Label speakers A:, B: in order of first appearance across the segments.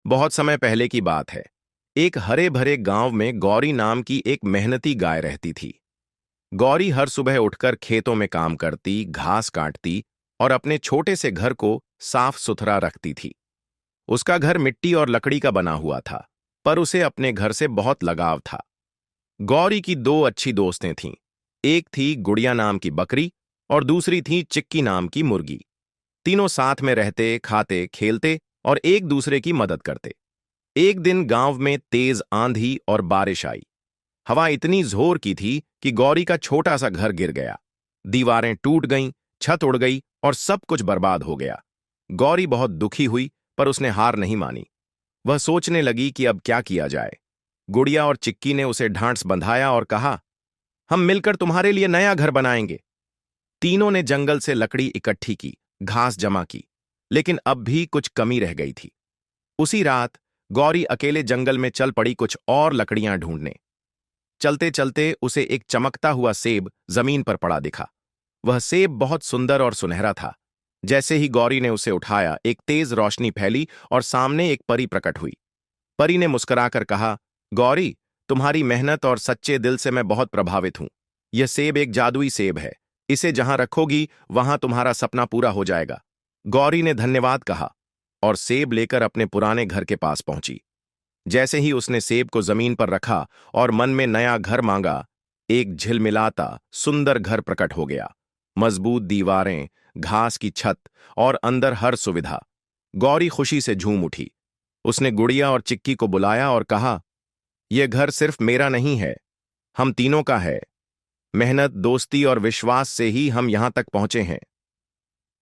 A: बहुत समय पहले की बात है। एक हरे भरे गांव में गौरी नाम की एक मेहनती गाय रहती थी। गौरी हर सुबह उठकर खेतों में काम करती, घास काटती और अपने छोटे से घर को साफ सुथरा रखती थी। उसका घर मिट्टी और लकड़ी का बना हुआ था, पर उसे अपने घर से बहुत लगाव था। गौरी की दो अच्छी दोस्तें थीं। एक थी गुड़िया नाम की बकरी और दूसरी थी चिक्की नाम की मुर्गी। तीनों साथ में रहते, खाते, खेलते और एक दूसरे की मदद करते। एक दिन गांव में तेज आंधी और बारिश आई। हवा इतनी जोर की थी कि गौरी का छोटा सा घर गिर गया। दीवारें टूट गईं, छत उड़ गई और सब कुछ बर्बाद हो गया। गौरी बहुत दुखी हुई, पर उसने हार नहीं मानी। वह सोचने लगी कि अब क्या किया जाए। गुड़िया और चिक्की ने उसे ढांढस बंधाया और कहा, हम मिलकर तुम्हारे लिए नया घर बनाएंगे। तीनों ने जंगल से लकड़ी इकट्ठी की, घास जमा की, लेकिन अब भी कुछ कमी रह गई थी। उसी रात गौरी अकेले जंगल में चल पड़ी कुछ और लकड़ियां ढूंढने। चलते चलते उसे एक चमकता हुआ सेब जमीन पर पड़ा दिखा। वह सेब बहुत सुंदर और सुनहरा था। जैसे ही गौरी ने उसे उठाया, एक तेज रोशनी फैली और सामने एक परी प्रकट हुई। परी ने मुस्कुराकर कहा, गौरी, तुम्हारी मेहनत और सच्चे दिल से मैं बहुत प्रभावित हूं। यह सेब एक जादुई सेब है। इसे जहां रखोगी वहां तुम्हारा सपना पूरा हो जाएगा। गौरी ने धन्यवाद कहा और सेब लेकर अपने पुराने घर के पास पहुंची। जैसे ही उसने सेब को जमीन पर रखा और मन में नया घर मांगा, एक झिलमिलाता सुंदर घर प्रकट हो गया। मजबूत दीवारें, घास की छत और अंदर हर सुविधा। गौरी खुशी से झूम उठी। उसने गुड़िया और चिक्की को बुलाया और कहा, यह घर सिर्फ मेरा नहीं है, हम तीनों का है। मेहनत, दोस्ती और विश्वास से ही हम यहां तक पहुंचे हैं।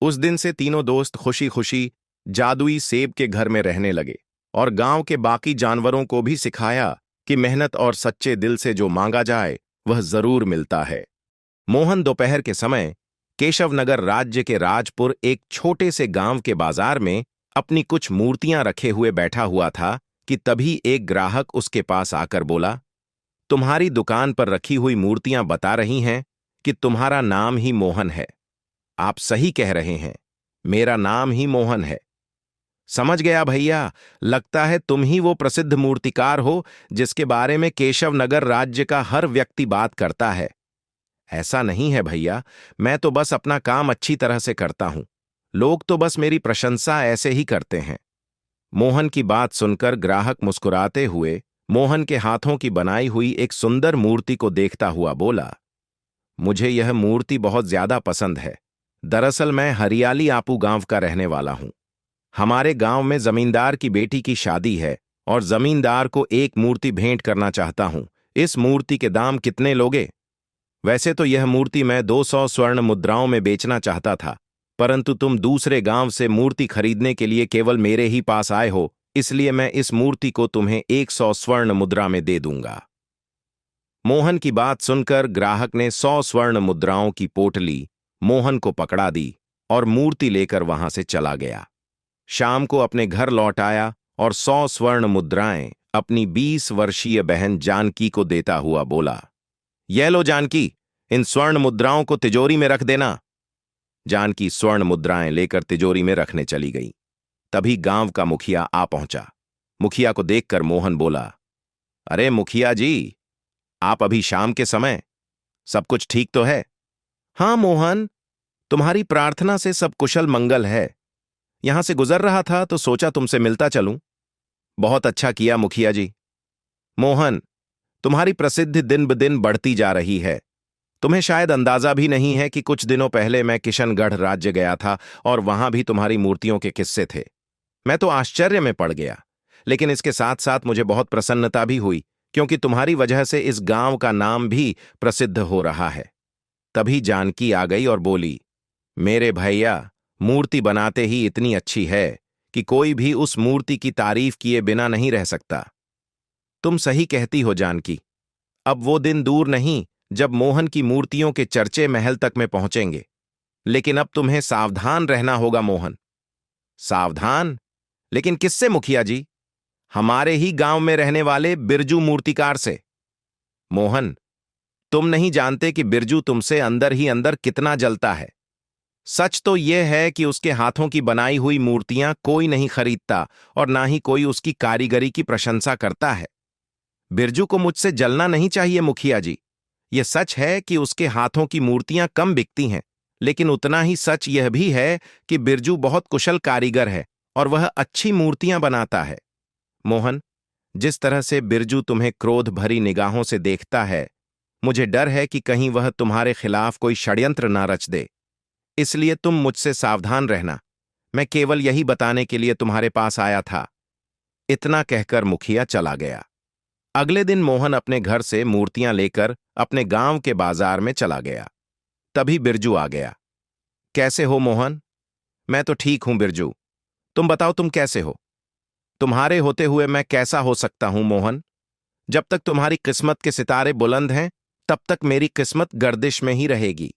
A: उस दिन से तीनों दोस्त खुशी खुशी जादुई सेब के घर में रहने लगे और गांव के बाकी जानवरों को भी सिखाया कि मेहनत और सच्चे दिल से जो मांगा जाए वह जरूर मिलता है। मोहन दोपहर के समय केशवनगर राज्य के राजपुर एक छोटे से गांव के बाजार में अपनी कुछ मूर्तियां रखे हुए बैठा हुआ था कि तभी एक ग्राहक उसके पास आकर बोला, तुम्हारी दुकान पर रखी हुई मूर्तियां बता रही हैं कि तुम्हारा नाम ही मोहन है। आप सही कह रहे हैं, मेरा नाम ही मोहन है। समझ गया भैया, लगता है तुम ही वो प्रसिद्ध मूर्तिकार हो जिसके बारे में केशवनगर राज्य का हर व्यक्ति बात करता है। ऐसा नहीं है भैया, मैं तो बस अपना काम अच्छी तरह से करता हूं। लोग तो बस मेरी प्रशंसा ऐसे ही करते हैं। मोहन की बात सुनकर ग्राहक मुस्कुराते हुए मोहन के हाथों की बनाई हुई एक सुंदर मूर्ति को देखता हुआ बोला, मुझे यह मूर्ति बहुत ज्यादा पसंद है। दरअसल मैं हरियाली आपू गांव का रहने वाला हूं। हमारे गांव में जमींदार की बेटी की शादी है और जमींदार को एक मूर्ति भेंट करना चाहता हूं। इस मूर्ति के दाम कितने लोगे? वैसे तो यह मूर्ति मैं 200 स्वर्ण मुद्राओं में बेचना चाहता था, परंतु तुम दूसरे गांव से मूर्ति खरीदने के लिए केवल मेरे ही पास आए हो, इसलिए मैं इस मूर्ति को तुम्हें 100 स्वर्ण मुद्रा में दे दूंगा। मोहन की बात सुनकर ग्राहक ने 100 स्वर्ण मुद्राओं की पोटली मोहन को पकड़ा दी और मूर्ति लेकर वहां से चला गया। शाम को अपने घर लौट आया और 100 स्वर्ण मुद्राएं अपनी 20 वर्षीय बहन जानकी को देता हुआ बोला, ये लो जानकी, इन स्वर्ण मुद्राओं को तिजोरी में रख देना। जानकी स्वर्ण मुद्राएं लेकर तिजोरी में रखने चली गई। तभी गांव का मुखिया आ पहुंचा। मुखिया को देखकर मोहन बोला, अरे मुखिया जी, आप अभी शाम के समय, सब कुछ ठीक तो है? हाँ मोहन, तुम्हारी प्रार्थना से सब कुशल मंगल है। यहां से गुजर रहा था तो सोचा तुमसे मिलता चलूं। बहुत अच्छा किया मुखिया जी। मोहन, तुम्हारी प्रसिद्धि दिन ब दिन बढ़ती जा रही है। तुम्हें शायद अंदाजा भी नहीं है कि कुछ दिनों पहले मैं किशनगढ़ राज्य गया था और वहां भी तुम्हारी मूर्तियों के किस्से थे। मैं तो आश्चर्य में पड़ गया, लेकिन इसके साथ साथ मुझे बहुत प्रसन्नता भी हुई, क्योंकि तुम्हारी वजह से इस गांव का नाम भी प्रसिद्ध हो रहा है। तभी जानकी आ गई और बोली, मेरे भैया, मूर्ति बनाते ही इतनी अच्छी है कि कोई भी उस मूर्ति की तारीफ किए बिना नहीं रह सकता। तुम सही कहती हो जानकी। अब वो दिन दूर नहीं जब मोहन की मूर्तियों के चर्चे महल तक में पहुंचेंगे। लेकिन अब तुम्हें सावधान रहना होगा मोहन। सावधान? लेकिन किससे मुखिया जी? हमारे ही गांव में रहने वाले बिरजू मूर्तिकार से। मोहन, तुम नहीं जानते कि बिरजू तुमसे अंदर ही अंदर कितना जलता है। सच तो यह है कि उसके हाथों की बनाई हुई मूर्तियां कोई नहीं खरीदता और ना ही कोई उसकी कारीगरी की प्रशंसा करता है। बिरजू को मुझसे जलना नहीं चाहिए मुखिया जी। यह सच है कि उसके हाथों की मूर्तियां कम बिकती हैं, लेकिन उतना ही सच यह भी है कि बिरजू बहुत कुशल कारीगर है और वह अच्छी मूर्तियां बनाता है। मोहन, जिस तरह से बिरजू तुम्हें क्रोध भरी निगाहों से देखता है, मुझे डर है कि कहीं वह तुम्हारे खिलाफ कोई षड्यंत्र ना रच दे। इसलिए तुम मुझसे सावधान रहना। मैं केवल यही बताने के लिए तुम्हारे पास आया था। इतना कहकर मुखिया चला गया। अगले दिन मोहन अपने घर से मूर्तियां लेकर अपने गांव के बाजार में चला गया। तभी बिरजू आ गया। कैसे हो मोहन? मैं तो ठीक हूं बिरजू। तुम बताओ, तुम कैसे हो? तुम्हारे होते हुए मैं कैसा हो सकता हूं मोहन? जब तक तुम्हारी किस्मत के सितारे बुलंद हैं, तब तक मेरी किस्मत गर्दिश में ही रहेगी।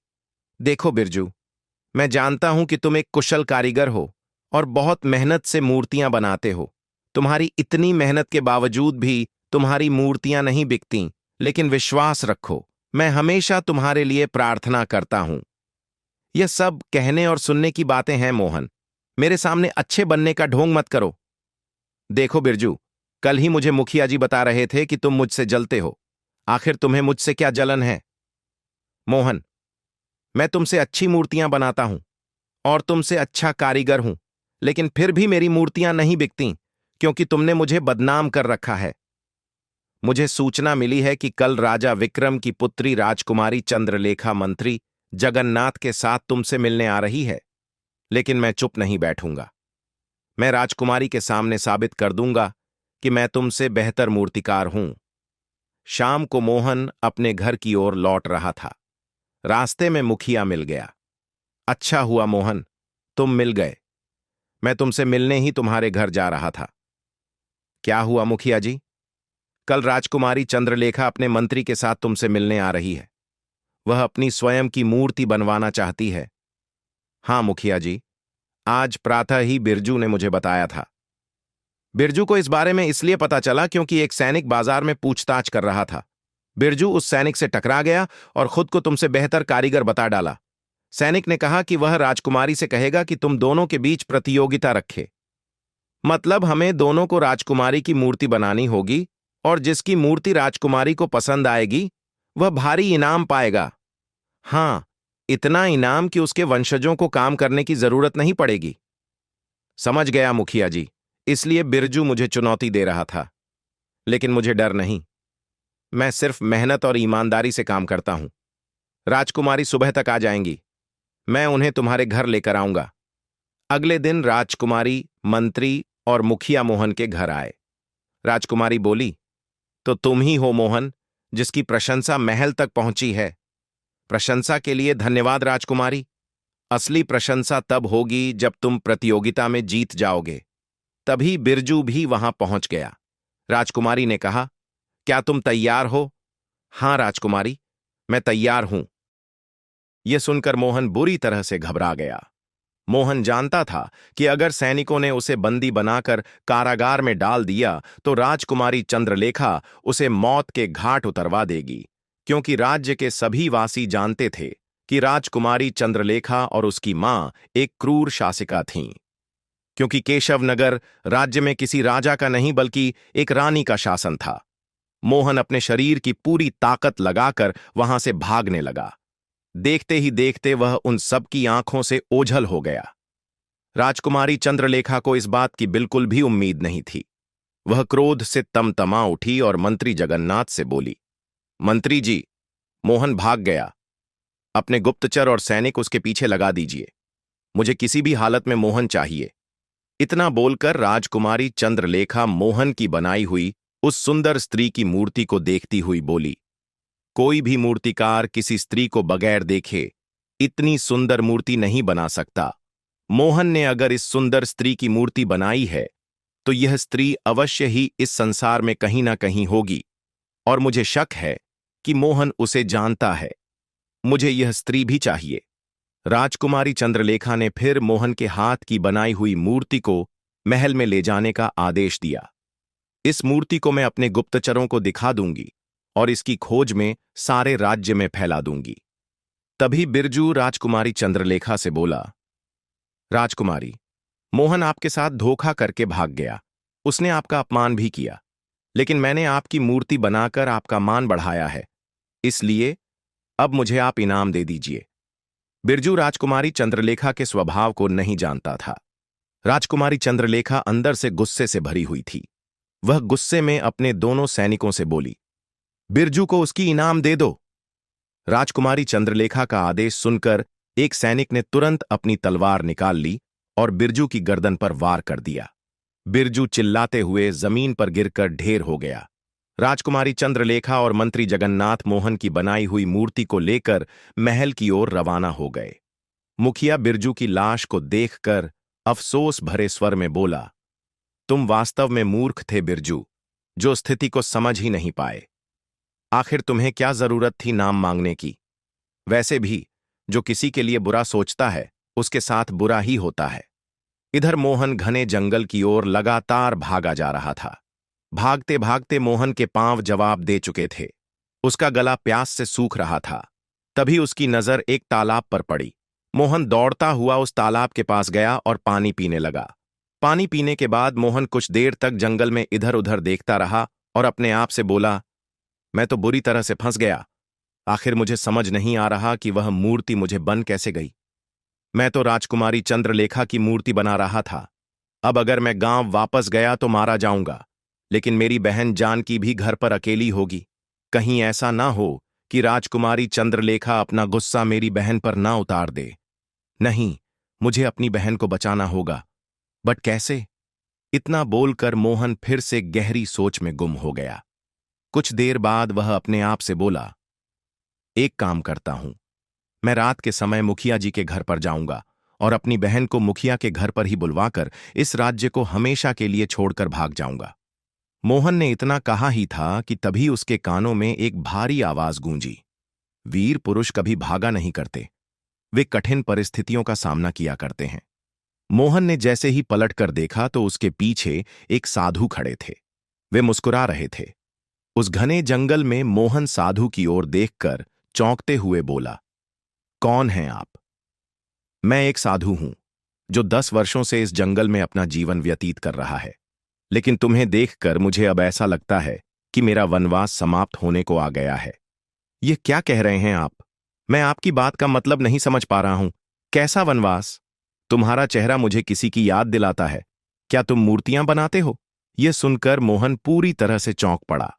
A: देखो बिरजू, मैं जानता हूं कि तुम एक कुशल कारीगर हो और बहुत मेहनत से मूर्तियां बनाते हो। तुम्हारी इतनी मेहनत के बावजूद भी तुम्हारी मूर्तियां नहीं बिकतीं, लेकिन विश्वास रखो, मैं हमेशा तुम्हारे लिए प्रार्थना करता हूं। यह सब कहने और सुनने की बातें हैं मोहन। मेरे सामने अच्छे बनने का ढोंग मत करो। देखो बिरजू, कल ही मुझे मुखिया जी बता रहे थे कि तुम मुझसे जलते हो। आखिर तुम्हें मुझसे क्या जलन है? मोहन, मैं तुमसे अच्छी मूर्तियां बनाता हूं और तुमसे अच्छा कारीगर हूं, लेकिन फिर भी मेरी मूर्तियां नहीं बिकतीं, क्योंकि तुमने मुझे बदनाम कर रखा है। मुझे सूचना मिली है कि कल राजा विक्रम की पुत्री राजकुमारी चंद्रलेखा मंत्री जगन्नाथ के साथ तुमसे मिलने आ रही है, लेकिन मैं चुप नहीं बैठूंगा। मैं राजकुमारी के सामने साबित कर दूंगा कि मैं तुमसे बेहतर मूर्तिकार हूं। शाम को मोहन अपने घर की ओर लौट रहा था। रास्ते में मुखिया मिल गया। अच्छा हुआ मोहन, तुम मिल गए। मैं तुमसे मिलने ही तुम्हारे घर जा रहा था। क्या हुआ मुखिया जी? कल राजकुमारी चंद्रलेखा अपने मंत्री के साथ तुमसे मिलने आ रही है। वह अपनी स्वयं की मूर्ति बनवाना चाहती है। हां मुखिया जी, आज प्रातः ही बिरजू ने मुझे बताया था। बिरजू को इस बारे में इसलिए पता चला क्योंकि एक सैनिक बाजार में पूछताछ कर रहा था। बिरजू उस सैनिक से टकरा गया और खुद को तुमसे बेहतर कारीगर बता डाला। सैनिक ने कहा कि वह राजकुमारी से कहेगा कि तुम दोनों के बीच प्रतियोगिता रखे। मतलब हमें दोनों को राजकुमारी की मूर्ति बनानी होगी और जिसकी मूर्ति राजकुमारी को पसंद आएगी वह भारी इनाम पाएगा। हां, इतना इनाम कि उसके वंशजों को काम करने की जरूरत नहीं पड़ेगी। समझ गया मुखिया जी, इसलिए बिरजू मुझे चुनौती दे रहा था। लेकिन मुझे डर नहीं। मैं सिर्फ मेहनत और ईमानदारी से काम करता हूं। राजकुमारी सुबह तक आ जाएंगी। मैं उन्हें तुम्हारे घर लेकर आऊंगा। अगले दिन राजकुमारी, मंत्री और मुखिया मोहन के घर आए। राजकुमारी बोली, तो तुम ही हो मोहन, जिसकी प्रशंसा महल तक पहुंची है। प्रशंसा के लिए धन्यवाद राजकुमारी। असली प्रशंसा तब होगी जब तुम प्रतियोगिता में जीत जाओगे। तभी बिरजू भी वहां पहुंच गया। राजकुमारी ने कहा, क्या तुम तैयार हो? हां राजकुमारी, मैं तैयार हूं। यह सुनकर मोहन बुरी तरह से घबरा गया। मोहन जानता था कि अगर सैनिकों ने उसे बंदी बनाकर कारागार में डाल दिया तो राजकुमारी चंद्रलेखा उसे मौत के घाट उतरवा देगी, क्योंकि राज्य के सभी वासी जानते थे कि राजकुमारी चंद्रलेखा और उसकी मां एक क्रूर शासिका थीं। क्योंकि केशवनगर राज्य में किसी राजा का नहीं बल्कि एक रानी का शासन था। मोहन अपने शरीर की पूरी ताकत लगाकर वहां से भागने लगा। देखते ही देखते वह उन सब की आंखों से ओझल हो गया। राजकुमारी चंद्रलेखा को इस बात की बिल्कुल भी उम्मीद नहीं थी। वह क्रोध से तमतमा उठी और मंत्री जगन्नाथ से बोली, मंत्री जी, मोहन भाग गया। अपने गुप्तचर और सैनिक उसके पीछे लगा दीजिए। मुझे किसी भी हालत में मोहन चाहिए। इतना बोलकर राजकुमारी चंद्रलेखा मोहन की बनाई हुई उस सुंदर स्त्री की मूर्ति को देखती हुई बोली, कोई भी मूर्तिकार किसी स्त्री को बगैर देखे इतनी सुंदर मूर्ति नहीं बना सकता। मोहन ने अगर इस सुंदर स्त्री की मूर्ति बनाई है तो यह स्त्री अवश्य ही इस संसार में कहीं ना कहीं होगी, और मुझे शक है कि मोहन उसे जानता है। मुझे यह स्त्री भी चाहिए। राजकुमारी चंद्रलेखा ने फिर मोहन के हाथ की बनाई हुई मूर्ति को महल में ले जाने का आदेश दिया। इस मूर्ति को मैं अपने गुप्तचरों को दिखा दूंगी और इसकी खोज में सारे राज्य में फैला दूंगी। तभी बिरजू राजकुमारी चंद्रलेखा से बोला, राजकुमारी, मोहन आपके साथ धोखा करके भाग गया। उसने आपका अपमान भी किया, लेकिन मैंने आपकी मूर्ति बनाकर आपका मान बढ़ाया है, इसलिए अब मुझे आप इनाम दे दीजिए। बिरजू राजकुमारी चंद्रलेखा के स्वभाव को नहीं जानता था। राजकुमारी चंद्रलेखा अंदर से गुस्से से भरी हुई थी। वह गुस्से में अपने दोनों सैनिकों से बोली, बिरजू को उसकी इनाम दे दो। राजकुमारी चंद्रलेखा का आदेश सुनकर एक सैनिक ने तुरंत अपनी तलवार निकाल ली और बिरजू की गर्दन पर वार कर दिया। बिरजू चिल्लाते हुए जमीन पर गिरकर ढेर हो गया। राजकुमारी चंद्रलेखा और मंत्री जगन्नाथ मोहन की बनाई हुई मूर्ति को लेकर महल की ओर रवाना हो गए। मुखिया बिरजू की लाश को देखकर अफसोस भरे स्वर में बोला, तुम वास्तव में मूर्ख थे बिरजू, जो स्थिति को समझ ही नहीं पाए। आखिर तुम्हें क्या जरूरत थी नाम मांगने की? वैसे भी जो किसी के लिए बुरा सोचता है उसके साथ बुरा ही होता है। इधर मोहन घने जंगल की ओर लगातार भागा जा रहा था। भागते भागते मोहन के पांव जवाब दे चुके थे। उसका गला प्यास से सूख रहा था। तभी उसकी नजर एक तालाब पर पड़ी। मोहन दौड़ता हुआ उस तालाब के पास गया और पानी पीने लगा। पानी पीने के बाद मोहन कुछ देर तक जंगल में इधर उधर देखता रहा और अपने आप से बोला, मैं तो बुरी तरह से फंस गया। आखिर मुझे समझ नहीं आ रहा कि वह मूर्ति मुझे बन कैसे गई। मैं तो राजकुमारी चंद्रलेखा की मूर्ति बना रहा था। अब अगर मैं गांव वापस गया तो मारा जाऊंगा, लेकिन मेरी बहन जानकी भी घर पर अकेली होगी। कहीं ऐसा ना हो कि राजकुमारी चंद्रलेखा अपना गुस्सा मेरी बहन पर ना उतार दे। नहीं, मुझे अपनी बहन को बचाना होगा, बट कैसे? इतना बोलकर मोहन फिर से गहरी सोच में गुम हो गया। कुछ देर बाद वह अपने आप से बोला, एक काम करता हूं, मैं रात के समय मुखिया जी के घर पर जाऊंगा और अपनी बहन को मुखिया के घर पर ही बुलवाकर इस राज्य को हमेशा के लिए छोड़कर भाग जाऊंगा। मोहन ने इतना कहा ही था कि तभी उसके कानों में एक भारी आवाज गूंजी। वीर पुरुष कभी भागा नहीं करते, वे कठिन परिस्थितियों का सामना किया करते हैं। मोहन ने जैसे ही पलटकर देखा तो उसके पीछे एक साधु खड़े थे। वे मुस्कुरा रहे थे। उस घने जंगल में मोहन साधु की ओर देखकर चौंकते हुए बोला, कौन हैं आप? मैं एक साधु हूं जो 10 वर्षों से इस जंगल में अपना जीवन व्यतीत कर रहा है, लेकिन तुम्हें देखकर मुझे अब ऐसा लगता है कि मेरा वनवास समाप्त होने को आ गया है। ये क्या कह रहे हैं आप? मैं आपकी बात का मतलब नहीं समझ पा रहा हूं। कैसा वनवास? तुम्हारा चेहरा मुझे किसी की याद दिलाता है। क्या तुम मूर्तियां बनाते हो? यह सुनकर मोहन पूरी तरह से चौंक पड़ा।